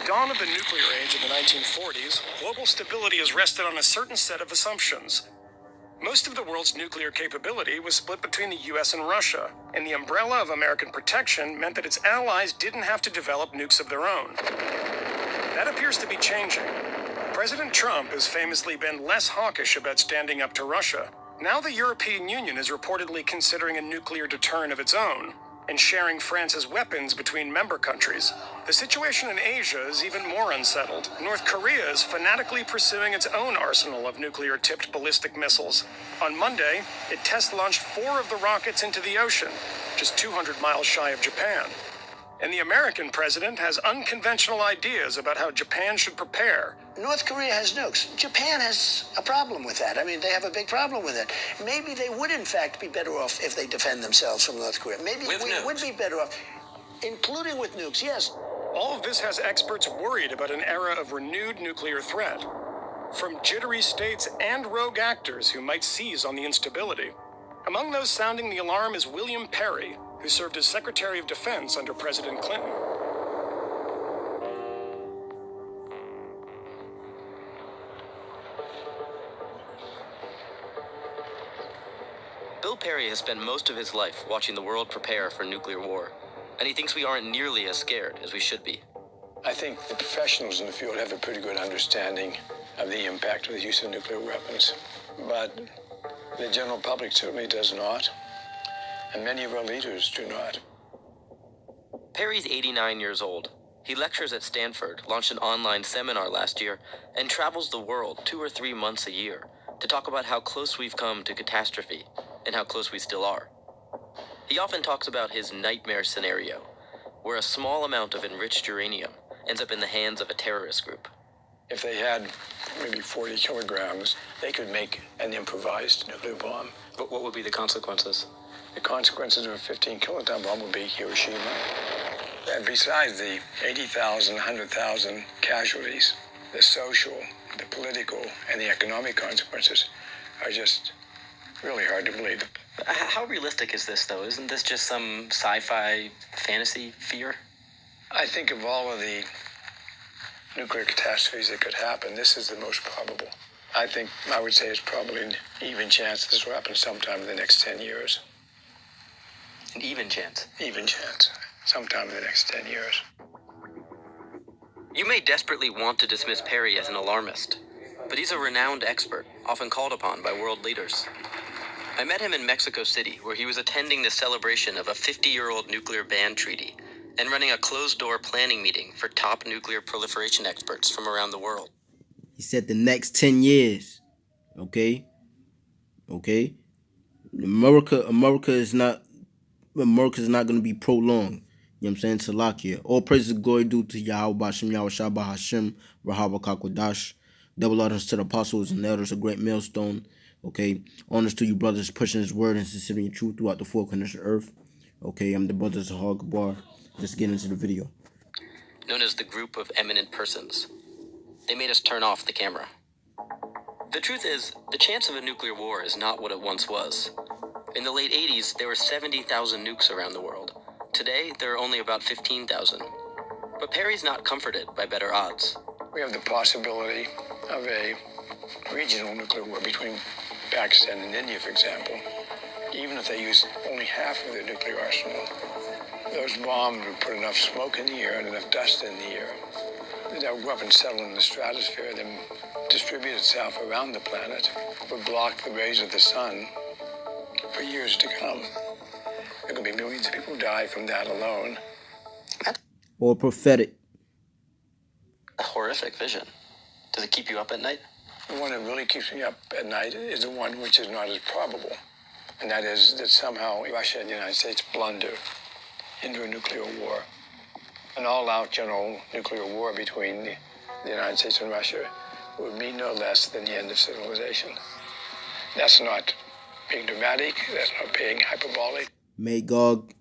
the dawn of the nuclear age in the 1940s, global stability has rested on a certain set of assumptions. Most of the world's nuclear capability was split between the US and Russia, and the umbrella of American protection meant that its allies didn't have to develop nukes of their own. That appears to be changing. President Trump has famously been less hawkish about standing up to Russia. Now the European Union is reportedly considering a nuclear deterrent of its own and sharing France's weapons between member countries. The situation in Asia is even more unsettled. North Korea is fanatically pursuing its own arsenal of nuclear-tipped ballistic missiles. On Monday, it test-launched 4 of the rockets into the ocean, just 200 miles shy of Japan. And the American president has unconventional ideas about how Japan should prepare. North Korea has nukes. Japan has a problem with that. I mean, they have a big problem with it. Maybe they would, in fact, be better off if they defend themselves from North Korea. Maybe we would be better off, including with nukes, yes. All of this has experts worried about an era of renewed nuclear threat, from jittery states and rogue actors who might seize on the instability. Among those sounding the alarm is William Perry, who served as Secretary of Defense under President Clinton. Bill Perry has spent most of his life watching the world prepare for nuclear war, and he thinks we aren't nearly as scared as we should be. I think the professionals in the field have a pretty good understanding of the impact of the use of nuclear weapons, but the general public certainly does not, and many of our leaders do not. Perry's 89 years old. He lectures at Stanford, launched an online seminar last year, and travels the world 2 or 3 months a year to talk about how close we've come to catastrophe and how close we still are. He often talks about his nightmare scenario, where a small amount of enriched uranium ends up in the hands of a terrorist group. If they had maybe 40 kilograms, they could make an improvised nuclear bomb. But what would be the consequences? The consequences of a 15-kiloton bomb would be Hiroshima. And besides the 80,000, 100,000 casualties, the social, the political, and the economic consequences are just really hard to believe. How realistic is this, though? Isn't this just some sci-fi fantasy fear? I think of all of the nuclear catastrophes that could happen, this is the most probable. I would say it's probably an even chance this will happen sometime in the next 10 years. An even chance? Even chance. Sometime in the next 10 years. You may desperately want to dismiss Perry as an alarmist, but he's a renowned expert, often called upon by world leaders. I met him in Mexico City, where he was attending the celebration of a 50-year-old nuclear ban treaty and running a closed-door planning meeting for top nuclear proliferation experts from around the world. He said the next 10 years. Okay? America is not going to be prolonged. You know what I'm saying? Salakia. All praises glory due to Yahweh Bashem, Yahweh Shabbat Hashem, Rahava Kakwadash. Double honors to the apostles and elders, a great millstone. Okay? Honors to you brothers pushing his word and sincerity and truth throughout the four corners of the earth. Okay? I'm the brothers of Hagabar. Let's get into the video. Known as the Group of Eminent Persons. They made us turn off the camera. The truth is, the chance of a nuclear war is not what it once was. In the late 80s, there were 70,000 nukes around the world. Today, there are only about 15,000. But Perry's not comforted by better odds. We have the possibility of a regional nuclear war between Pakistan and India, for example. Even if they use only half of their nuclear arsenal, those bombs would put enough smoke in the air and enough dust in the air that would go up and settle in the stratosphere, then distribute itself around the planet, would block the rays of the sun for years to come. There could be millions of people die from that alone. Or prophetic. A horrific vision. Does it keep you up at night? The one that really keeps me up at night is the one which is not as probable. And that is that somehow Russia and the United States blunder into a nuclear war. An all-out general nuclear war between the United States and Russia would mean no less than the end of civilization. That's not being dramatic. That's not being hyperbolic. Magog,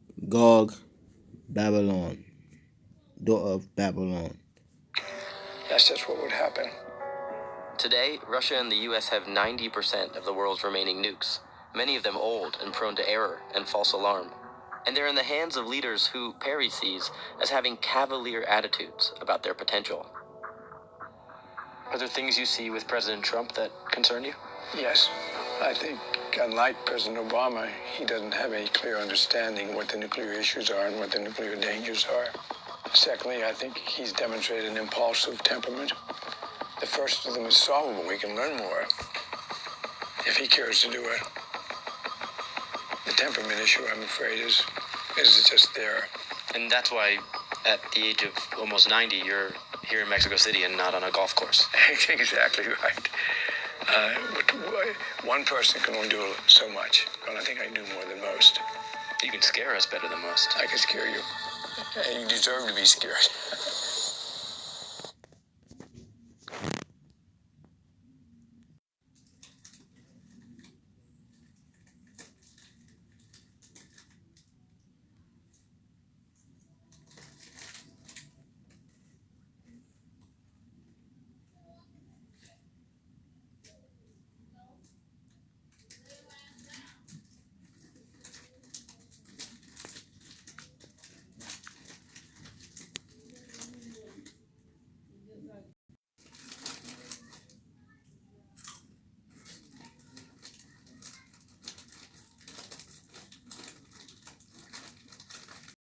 Babylon. Daughter of Babylon. That's just what would happen. Today, Russia and the US have 90% of the world's remaining nukes, many of them old and prone to error and false alarm. And they're in the hands of leaders who Perry sees as having cavalier attitudes about their potential. Are there things you see with President Trump that concern you? Yes, I think, unlike President Obama, he doesn't have a clear understanding of what the nuclear issues are and what the nuclear dangers are. Secondly, I think he's demonstrated an impulsive temperament. The first of them is solvable. We can learn more if he cares to do it. The temperament issue, I'm afraid, is just there. And that's why, at the age of almost 90, you're here in Mexico City and not on a golf course. Exactly right. One person can only do so much, but I think I can do more than most. You can scare us better than most. I can scare you. And you deserve to be scared.